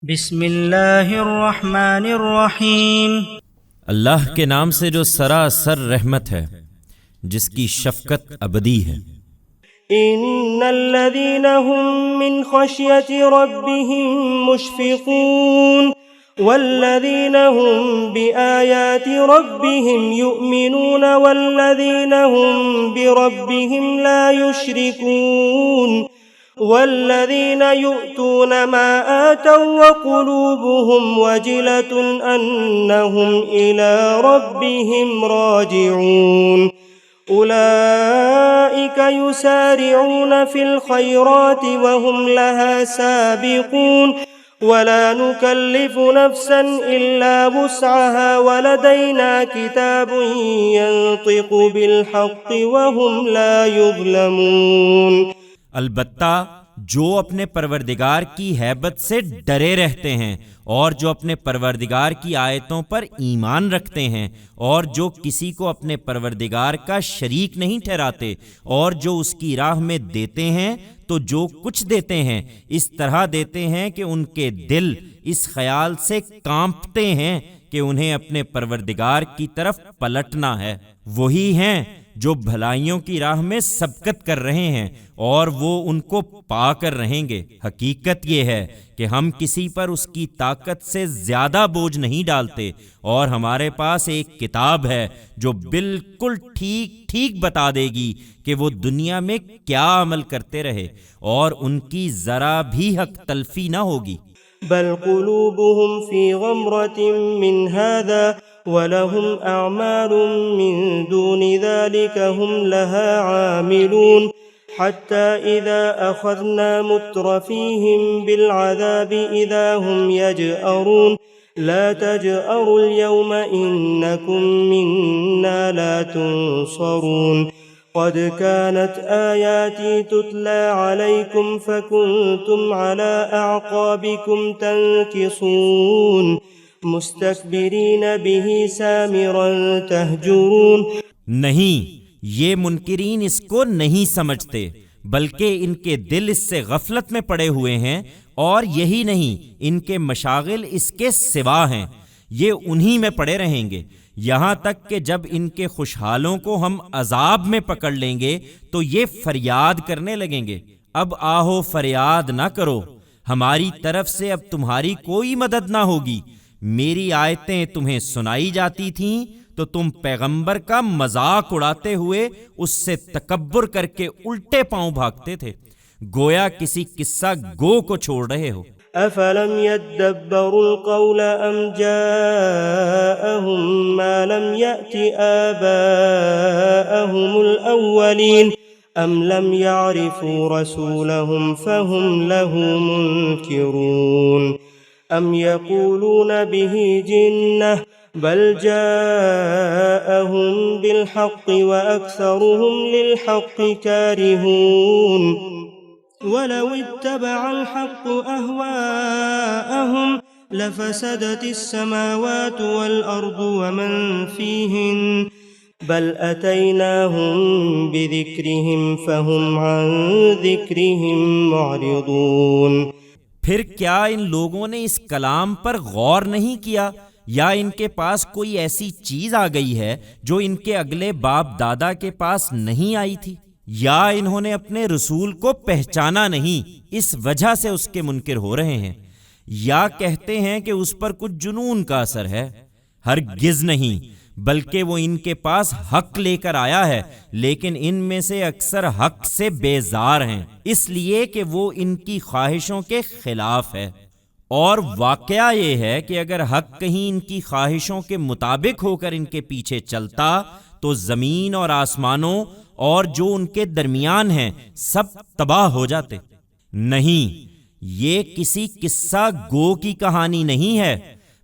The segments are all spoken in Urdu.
بسم اللہ الرحمن الرحیم۔ اللہ کے نام سے جو سراسر رحمت ہے، جس کی شفقت ابدی ہے۔ ان الذين هم من خشية ربهم مشفقون والذين هم بآيات ربهم يؤمنون والذين هم بربهم لا يشركون والذين يؤتون ما آتوا وقلوبهم وجلة أنهم إلى ربهم راجعون أولئك يسارعون في الخيرات وهم لها سابقون ولا نكلف نفسا إلا وسعها ولدينا كتاب ينطق بالحق وهم لا يظلمون۔ البتہ جو اپنے پروردگار کی ہیبت سے ڈرے رہتے ہیں اور جو اپنے پروردگار کی آیتوں پر ایمان رکھتے ہیں اور جو کسی کو اپنے پروردگار کا شریک نہیں ٹھہراتے اور جو اس کی راہ میں دیتے ہیں تو جو کچھ دیتے ہیں اس طرح دیتے ہیں کہ ان کے دل اس خیال سے کانپتے ہیں کہ انہیں اپنے پروردگار کی طرف پلٹنا ہے۔ وہی ہیں جو بھلائیوں کی راہ میں سبقت کر رہے ہیں اور وہ ان کو پا کر رہیں گے۔ حقیقت یہ ہے کہ ہم کسی پر اس کی طاقت سے زیادہ بوجھ نہیں ڈالتے اور ہمارے پاس ایک کتاب ہے جو بالکل ٹھیک بتا دے گی کہ وہ دنیا میں کیا عمل کرتے رہے اور ان کی ذرا بھی حق تلفی نہ ہوگی۔ بل قلوبهم في غمرة من هذا ولهم أعمال من دون ذلك هم لها عاملون حتى إذا أخذنا مترفيهم بالعذاب إذا هم يجأرون لا تجأروا اليوم إنكم منا لا تنصرون قد كانت آياتي تتلى عليكم فكنتم على أعقابكم تنكصون مستكبرین به سامرا تہجرون۔ نہیں، یہ منکرین اس کو نہیں سمجھتے بلکہ ان کے دل اس سے غفلت میں پڑے ہوئے ہیں، اور یہی نہیں ان کے مشاغل اس کے سوا ہیں، یہ انہی میں پڑے رہیں گے یہاں تک کہ جب ان کے خوشحالوں کو ہم عذاب میں پکڑ لیں گے تو یہ فریاد کرنے لگیں گے، اب آہو فریاد نہ کرو، ہماری طرف سے اب تمہاری کوئی مدد نہ ہوگی۔ میری آیتیں تمہیں سنائی جاتی تھیں تو تم پیغمبر کا مذاق اڑاتے ہوئے اس سے تکبر کر کے الٹے پاؤں بھاگتے تھے، گویا کسی قصہ گو کو چھوڑ رہے ہو۔ افلم يدبروا القول ام جاءهم ما لم يأت آباءهم الأولين ام لم يعرفوا رسولهم فهم له منكرون ام يقولون به جنة بل جاءهم بالحق وأكثرهم للحق كارهون ولو اتبع الحق أهواءهم لفسدت السماوات والأرض ومن فيهن بل أتيناهم بذكرهم فهم عن ذكرهم معرضون۔ پھر کیا ان لوگوں نے اس کلام پر غور نہیں کیا، یا ان کے پاس کوئی ایسی چیز آ گئی ہے جو ان کے اگلے باپ دادا کے پاس نہیں آئی تھی، یا انہوں نے اپنے رسول کو پہچانا نہیں اس وجہ سے اس کے منکر ہو رہے ہیں، یا کہتے ہیں کہ اس پر کچھ جنون کا اثر ہے؟ ہرگز نہیں، بلکہ وہ ان کے پاس حق لے کر آیا ہے، لیکن ان میں سے اکثر حق سے بیزار ہیں، اس لیے کہ وہ ان کی خواہشوں کے خلاف ہے۔ اور واقعہ یہ ہے کہ اگر حق کہیں ان کی خواہشوں کے مطابق ہو کر ان کے پیچھے چلتا تو زمین اور آسمانوں اور جو ان کے درمیان ہیں سب تباہ ہو جاتے۔ نہیں، یہ کسی قصہ گو کی کہانی نہیں ہے،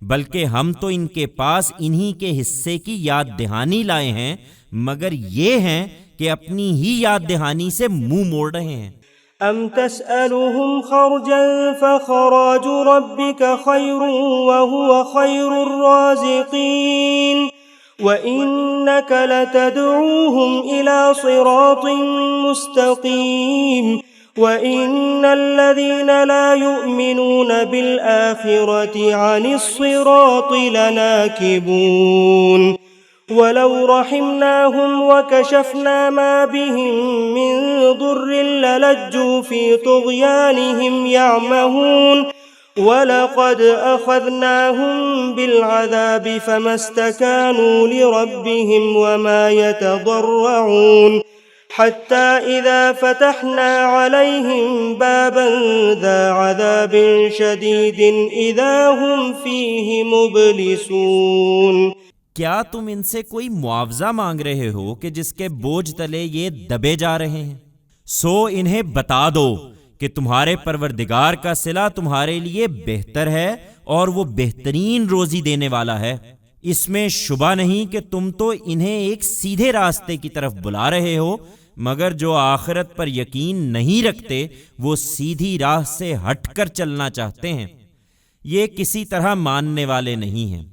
بلکہ ہم تو ان کے پاس انہی کے حصے کی یاد دہانی لائے ہیں، مگر یہ ہیں کہ اپنی ہی یاد دہانی سے منہ موڑ رہے ہیں۔ ام تسألهم خرجا فخراج ربك خير وهو خير الرازقين وإنك لتدعوهم إلى صراط مستقيم وَإِنَّ الَّذِينَ لَا يُؤْمِنُونَ بِالْآخِرَةِ عَنِ الصِّرَاطِ لَنَاكِبُونَ وَلَوْ رَحِمْنَاهُمْ وَكَشَفْنَا مَا بِهِمْ مِنْ ضُرٍّ لَلَجُّوا فِي طُغْيَانِهِمْ يَعْمَهُونَ وَلَقَدْ أَخَذْنَاهُمْ بِالْعَذَابِ فَمَا اسْتَكَانُوا لِرَبِّهِمْ وَمَا يَتَضَرَّعُونَ حَتَّى إِذَا فَتَحْنَا عَلَيْهِمْ بَابًا ذَا عَذَابٍ شَدِيدٍ إِذَا هُمْ فِيهِ مُبْلِسُونَ کیا تم ان سے کوئی معاوضہ مانگ رہے ہو کہ جس کے بوجھ تلے یہ دبے جا رہے ہیں؟ سو انہیں بتا دو کہ تمہارے پروردگار کا صلہ تمہارے لیے بہتر ہے اور وہ بہترین روزی دینے والا ہے۔ اس میں شبہ نہیں کہ تم تو انہیں ایک سیدھے راستے کی طرف بلا رہے ہو، مگر جو آخرت پر یقین نہیں رکھتے وہ سیدھی راہ سے ہٹ کر چلنا چاہتے ہیں، یہ کسی طرح ماننے والے نہیں ہیں۔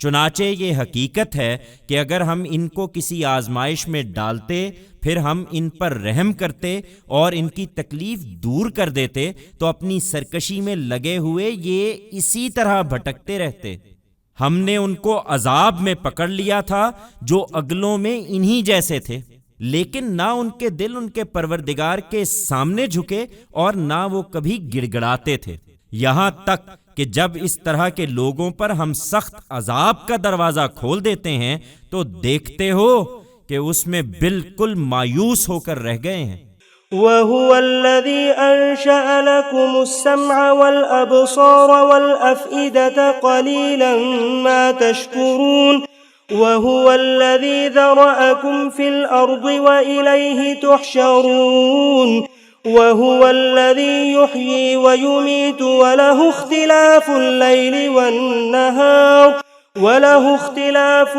چنانچہ یہ حقیقت ہے کہ اگر ہم ان کو کسی آزمائش میں ڈالتے، پھر ہم ان پر رحم کرتے اور ان کی تکلیف دور کر دیتے تو اپنی سرکشی میں لگے ہوئے یہ اسی طرح بھٹکتے رہتے۔ ہم نے ان کو عذاب میں پکڑ لیا تھا جو اگلوں میں انہی جیسے تھے، لیکن نہ ان کے دل ان کے پروردگار کے سامنے جھکے اور نہ وہ کبھی گڑ گڑاتے تھے، یہاں تک کہ جب اس طرح کے لوگوں پر ہم سخت عذاب کا دروازہ کھول دیتے ہیں تو دیکھتے ہو کہ اس میں بالکل مایوس ہو کر رہ گئے ہیں۔ وَهُوَ الَّذِي أَنشَأَ لَكُمُ السَّمْعَ وَالْأَبْصَارَ وَالْأَفْئِدَةَ قَلِيلًا مَا تَشْكُرُونَ وَهُوَ الَّذِي ذَرَأَكُمْ فِي الْأَرْضِ وَإِلَيْهِ تُحْشَرُونَ وَهُوَ الَّذِي يُحْيِي وَيُمِيتُ وَلَهُ اخْتِلَافُ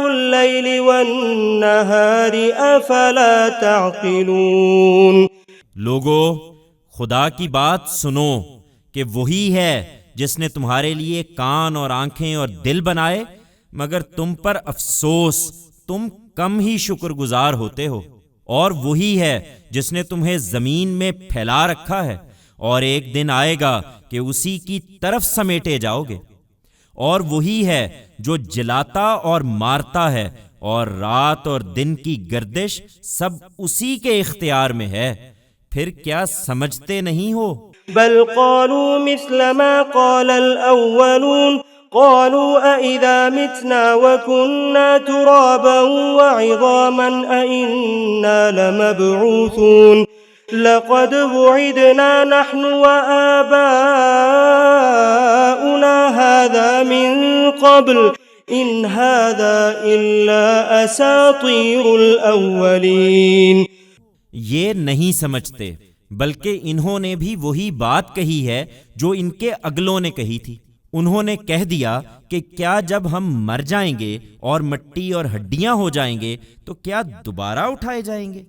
اللَّيْلِ وَالنَّهَارِ أَفَلَا تَعْقِلُونَ لوگو، خدا کی بات سنو کہ وہی ہے جس نے تمہارے لیے کان اور آنکھیں اور دل بنائے، مگر تم پر افسوس، تم کم ہی شکر گزار ہوتے ہو۔ اور وہی ہے جس نے تمہیں زمین میں پھیلا رکھا ہے، اور ایک دن آئے گا کہ اسی کی طرف سمیٹے جاؤ گے۔ اور وہی ہے جو جلاتا اور مارتا ہے، اور رات اور دن کی گردش سب اسی کے اختیار میں ہے، پھر کیا سمجھتے نہیں ہو؟ بل قالوا مثل ما قال الأولون قالوا أئذا متنا وكنا ترابا وعظاما أئنا لمبعوثون لقد وعدنا نحن وآباؤنا هذا من قبل إن هذا إلا أساطير الأولين۔ یہ نہیں سمجھتے، بلکہ انہوں نے بھی وہی بات کہی ہے جو ان کے اگلوں نے کہی تھی۔ انہوں نے کہہ دیا کہ کیا جب ہم مر جائیں گے اور مٹی اور ہڈیاں ہو جائیں گے تو کیا دوبارہ اٹھائے جائیں گے؟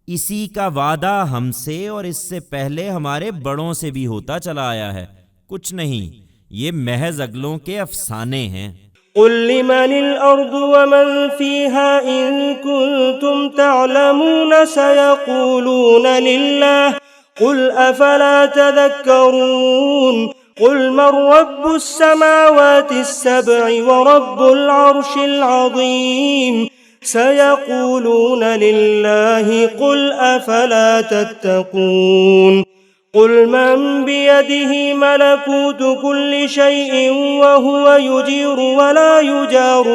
اسی کا وعدہ ہم سے اور اس سے پہلے ہمارے بڑوں سے بھی ہوتا چلا آیا ہے، کچھ نہیں، یہ محض اگلوں کے افسانے ہیں۔ قل لمن الأرض ومن فيها إن كنتم تعلمون سيقولون لله قل أفلا تذكرون قل من رب السماوات السبع ورب العرش العظيم سيقولون لله قل أفلا تتقون قل من بيده ملكوت كل شيء وهو يجير ولا يجار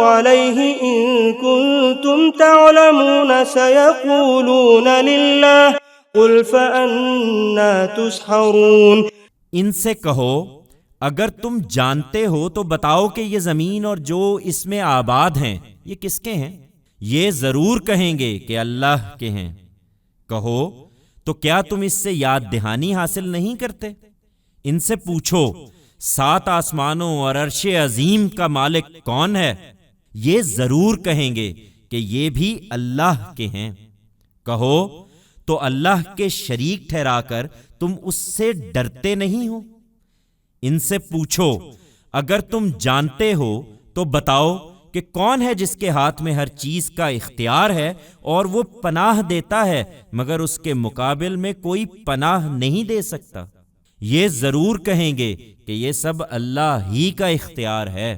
عليه إن كنتم تعلمون سيقولون لله قل فأنا تسحرون۔ ان سے کہو اگر تم جانتے ہو تو بتاؤ کہ یہ زمین اور جو اس میں آباد ہیں یہ کس کے ہیں؟ یہ ضرور کہیں گے کہ اللہ کے ہیں۔ کہو تو کیا تم اس سے یاد دہانی حاصل نہیں کرتے؟ ان سے پوچھو 7 آسمانوں اور عرش عظیم کا مالک کون ہے؟ یہ ضرور کہیں گے کہ یہ بھی اللہ کے ہیں۔ کہو تو اللہ کے شریک ٹھہرا کر تم اس سے ڈرتے نہیں ہو؟ ان سے پوچھو اگر تم جانتے ہو تو بتاؤ کہ کہ کون ہے جس کے ہاتھ میں ہر چیز کا اختیار ہے اور وہ پناہ دیتا ہے مگر اس کے مقابل میں کوئی پناہ نہیں دے سکتا۔ یہ ضرور کہیں گے کہ یہ سب اللہ ہی کا اختیار ہے۔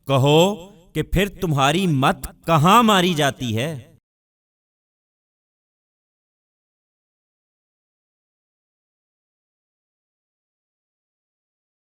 کہو کہ پھر تمہاری مت کہاں ماری جاتی ہے؟